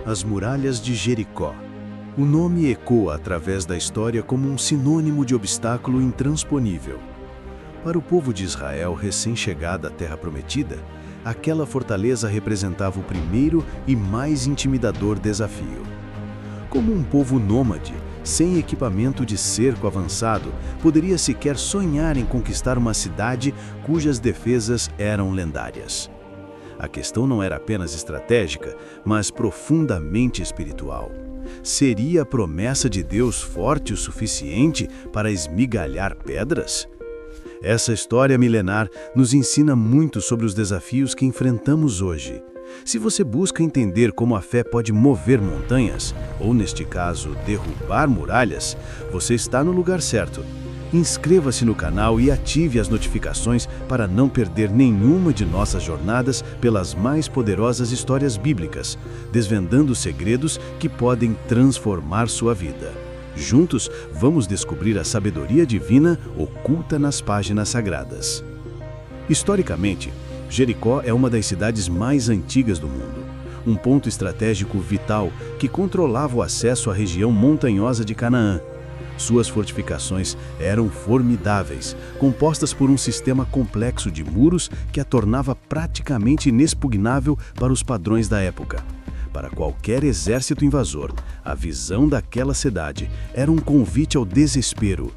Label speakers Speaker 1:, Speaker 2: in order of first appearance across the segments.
Speaker 1: As muralhas de Jericó. O nome ecoa através da história como um sinônimo de obstáculo intransponível. Para o povo de Israel recém-chegado à Terra Prometida, aquela fortaleza representava o primeiro e mais intimidador desafio. Como um povo nômade, sem equipamento de cerco avançado, poderia sequer sonhar em conquistar uma cidade cujas defesas eram lendárias. A questão não era apenas estratégica, mas profundamente espiritual. Seria a promessa de Deus forte o suficiente para esmigalhar pedras? Essa história milenar nos ensina muito sobre os desafios que enfrentamos hoje. Se você busca entender como a fé pode mover montanhas, ou neste caso, derrubar muralhas, você está no lugar certo. Inscreva-se no canal e ative as notificações para não perder nenhuma de nossas jornadas pelas mais poderosas histórias bíblicas, desvendando segredos que podem transformar sua vida. Juntos, vamos descobrir a sabedoria divina oculta nas páginas sagradas. Historicamente, Jericó é uma das cidades mais antigas do mundo, um ponto estratégico vital que controlava o acesso à região montanhosa de Canaã. Suas fortificações eram formidáveis, compostas por um sistema complexo de muros que a tornava praticamente inexpugnável para os padrões da época. Para qualquer exército invasor, a visão daquela cidade era um convite ao desespero,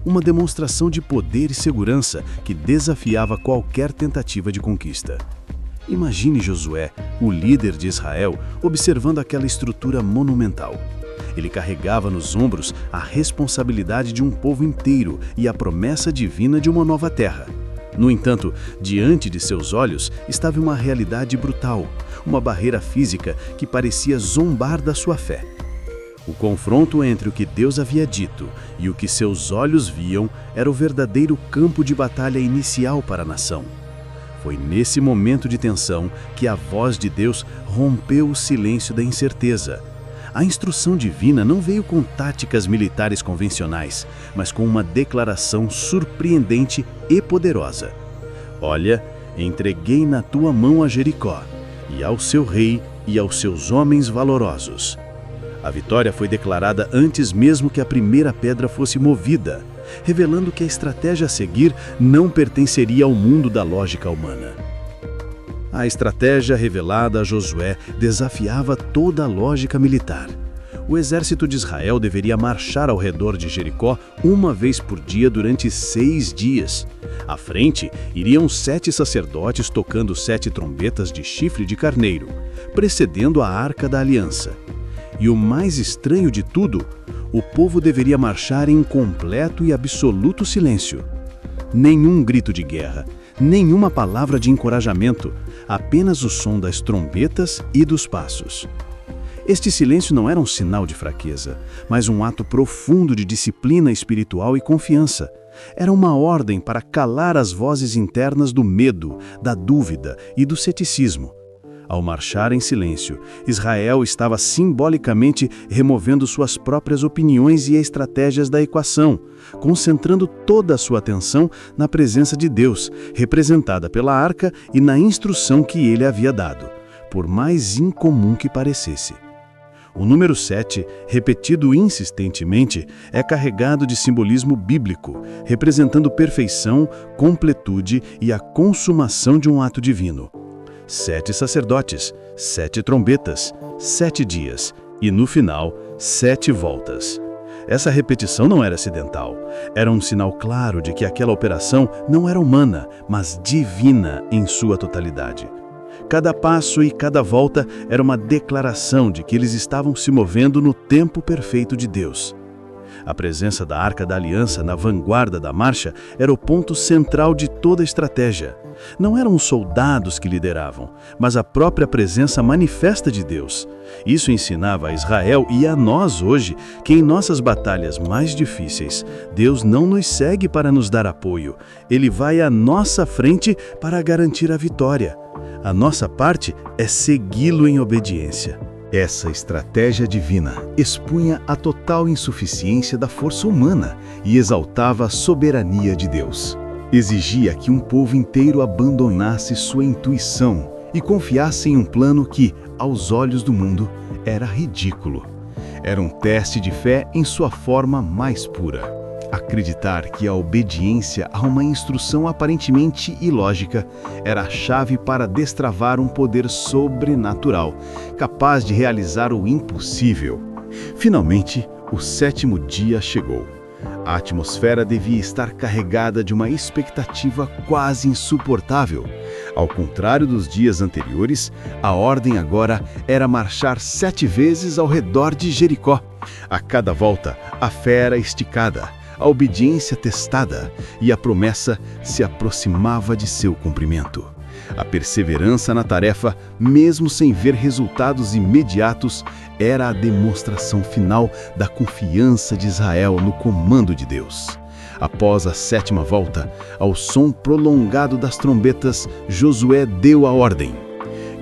Speaker 1: uma demonstração de poder e segurança que desafiava qualquer tentativa de conquista. Imagine Josué, o líder de Israel, observando aquela estrutura monumental. Ele carregava nos ombros a responsabilidade de um povo inteiro e a promessa divina de uma nova terra. No entanto, diante de seus olhos estava uma realidade brutal, uma barreira física que parecia zombar da sua fé. O confronto entre o que Deus havia dito e o que seus olhos viam era o verdadeiro campo de batalha inicial para a nação. Foi nesse momento de tensão que a voz de Deus rompeu o silêncio da incerteza. A instrução divina não veio com táticas militares convencionais, mas com uma declaração surpreendente e poderosa. Olha, entreguei na tua mão a Jericó, e ao seu rei e aos seus homens valorosos. A vitória foi declarada antes mesmo que a primeira pedra fosse movida, revelando que a estratégia a seguir não pertenceria ao mundo da lógica humana. A estratégia revelada a Josué desafiava toda a lógica militar. O exército de Israel deveria marchar ao redor de Jericó uma vez por dia durante 6 dias. À frente, iriam 7 sacerdotes tocando 7 trombetas de chifre de carneiro, precedendo a Arca da Aliança. E o mais estranho de tudo, o povo deveria marchar em completo e absoluto silêncio. Nenhum grito de guerra, nenhuma palavra de encorajamento, apenas o som das trombetas e dos passos. Este silêncio não era um sinal de fraqueza, mas um ato profundo de disciplina espiritual e confiança. Era uma ordem para calar as vozes internas do medo, da dúvida e do ceticismo. Ao marchar em silêncio, Israel estava simbolicamente removendo suas próprias opiniões e estratégias da equação, concentrando toda a sua atenção na presença de Deus, representada pela arca e na instrução que ele havia dado, por mais incomum que parecesse. O número 7, repetido insistentemente, é carregado de simbolismo bíblico, representando perfeição, completude e a consumação de um ato divino. 7 sacerdotes, 7 trombetas, 7 dias e, no final, 7 voltas. Essa repetição não era acidental. Era um sinal claro de que aquela operação não era humana, mas divina em sua totalidade. Cada passo e cada volta era uma declaração de que eles estavam se movendo no tempo perfeito de Deus. A presença da Arca da Aliança na vanguarda da marcha era o ponto central de toda a estratégia. Não eram os soldados que lideravam, mas a própria presença manifesta de Deus. Isso ensinava a Israel e a nós hoje que em nossas batalhas mais difíceis, Deus não nos segue para nos dar apoio. Ele vai à nossa frente para garantir a vitória. A nossa parte é segui-lo em obediência. Essa estratégia divina expunha a total insuficiência da força humana e exaltava a soberania de Deus. Exigia que um povo inteiro abandonasse sua intuição e confiasse em um plano que, aos olhos do mundo,
Speaker 2: era ridículo. Era um teste de fé em sua forma mais pura. Acreditar que a obediência a uma instrução aparentemente ilógica era a chave para destravar um poder sobrenatural, capaz de realizar o impossível. Finalmente, o 7º dia chegou. A atmosfera devia estar carregada de uma expectativa quase insuportável. Ao contrário dos dias anteriores, a ordem agora era marchar 7 vezes ao redor de Jericó. A cada volta, a fé era esticada, a obediência testada e a promessa se aproximava de seu cumprimento. A perseverança na tarefa, mesmo sem ver resultados imediatos, era a demonstração final da confiança de Israel no comando de Deus. Após a 7ª volta, ao som prolongado das trombetas, Josué deu a ordem: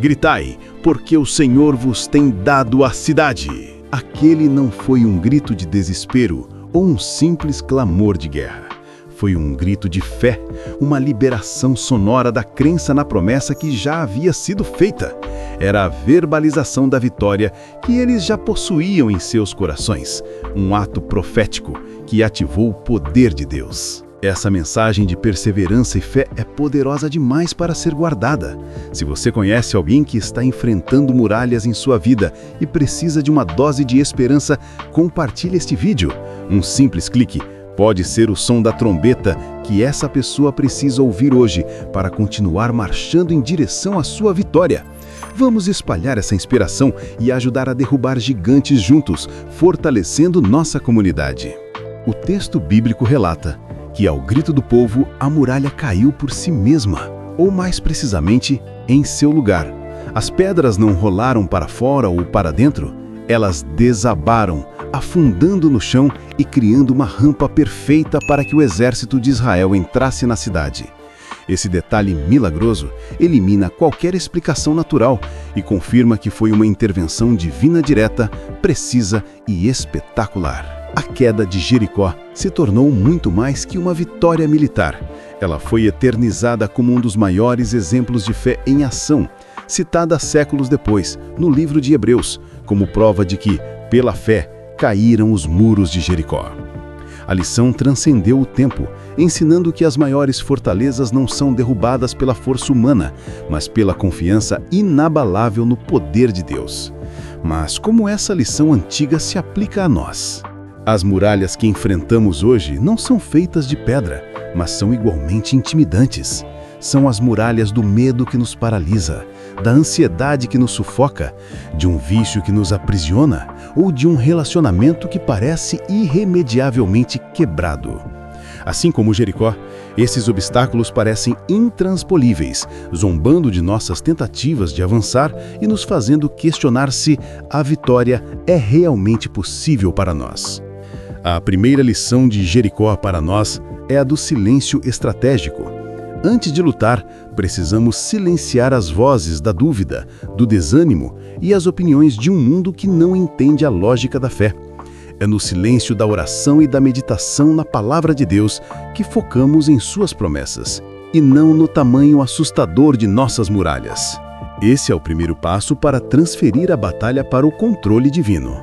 Speaker 2: "Gritai, porque o Senhor vos tem dado a cidade." Aquele não foi um grito de desespero ou um simples clamor de guerra. Foi um grito de fé, uma liberação sonora da crença na promessa que já havia sido feita. Era a verbalização da vitória que eles já possuíam em seus corações, um ato profético que ativou o poder de Deus. Essa mensagem de perseverança e fé é poderosa demais para ser guardada. Se você conhece alguém que está enfrentando muralhas em sua vida e precisa de uma dose de esperança, compartilhe este vídeo. Um simples clique pode ser o som da trombeta que essa pessoa precisa ouvir hoje para continuar marchando em direção à sua vitória. Vamos espalhar essa inspiração e ajudar a derrubar gigantes juntos, fortalecendo nossa comunidade. O texto bíblico relata que, ao grito do povo, a muralha caiu por si mesma, ou mais precisamente, em seu lugar. As pedras não rolaram para fora ou para dentro, elas desabaram, afundando no chão e criando uma rampa perfeita para que o exército de Israel entrasse na cidade. Esse detalhe milagroso elimina qualquer explicação natural e confirma que foi uma intervenção divina direta, precisa e espetacular. A queda de Jericó se tornou muito mais que uma vitória militar. Ela foi eternizada como um dos maiores exemplos de fé em ação, citada séculos depois, no livro de Hebreus, como prova de que, pela fé, caíram os muros de Jericó. A lição transcendeu o tempo, ensinando que as maiores fortalezas não são derrubadas pela força humana, mas pela confiança inabalável no poder de Deus. Mas como essa lição antiga se aplica a nós? As muralhas que enfrentamos hoje não são feitas de pedra, mas são igualmente intimidantes. São as muralhas do medo que nos paralisa, da ansiedade que nos sufoca, de um vício que nos aprisiona ou de um relacionamento que parece irremediavelmente quebrado. Assim como Jericó, esses obstáculos parecem intransponíveis, zombando de nossas tentativas de avançar e nos fazendo questionar se a vitória é realmente possível para nós. A primeira lição de Jericó para nós é a do silêncio estratégico. Antes de lutar, precisamos silenciar as vozes da dúvida, do desânimo e as opiniões de um mundo que não entende a lógica da fé. É no silêncio da oração e da meditação na palavra de Deus que focamos em suas promessas, e não no tamanho assustador de nossas muralhas. Esse é o primeiro passo para transferir a batalha para o controle divino.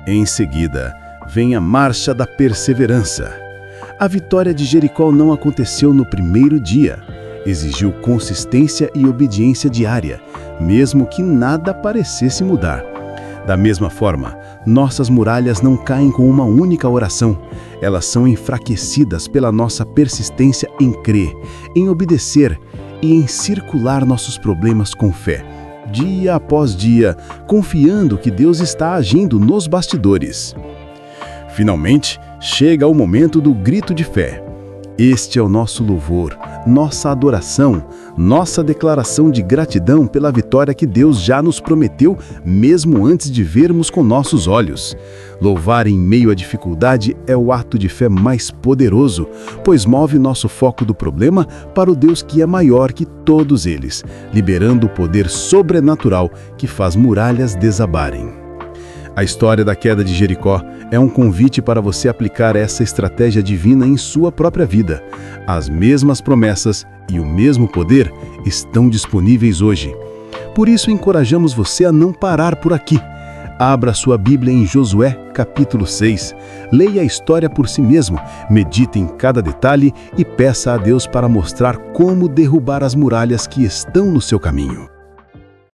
Speaker 2: Em seguida, vem a marcha da perseverança. A vitória de Jericó não aconteceu no primeiro dia. Exigiu consistência e obediência diária, mesmo que nada parecesse mudar. Da mesma forma, nossas muralhas não caem com uma única oração. Elas são enfraquecidas pela nossa persistência em crer, em obedecer e em circular nossos problemas com fé, dia após dia, confiando que Deus está agindo nos bastidores. Finalmente, chega o momento do grito de fé. Este é o nosso louvor, nossa adoração, nossa declaração de gratidão pela vitória que Deus já nos prometeu, mesmo antes de vermos com nossos olhos. Louvar em meio à dificuldade é o ato de fé mais poderoso, pois move nosso foco do problema para o Deus que é maior que todos eles, liberando o poder sobrenatural que faz muralhas desabarem. A história da queda de Jericó é um convite para você aplicar essa estratégia divina em sua própria vida. As mesmas promessas e o mesmo poder estão disponíveis hoje. Por isso, encorajamos você a não parar por aqui. Abra sua Bíblia em Josué, capítulo 6. Leia a história por si mesmo, medite em cada detalhe e peça a Deus para mostrar como derrubar as muralhas que estão no seu caminho.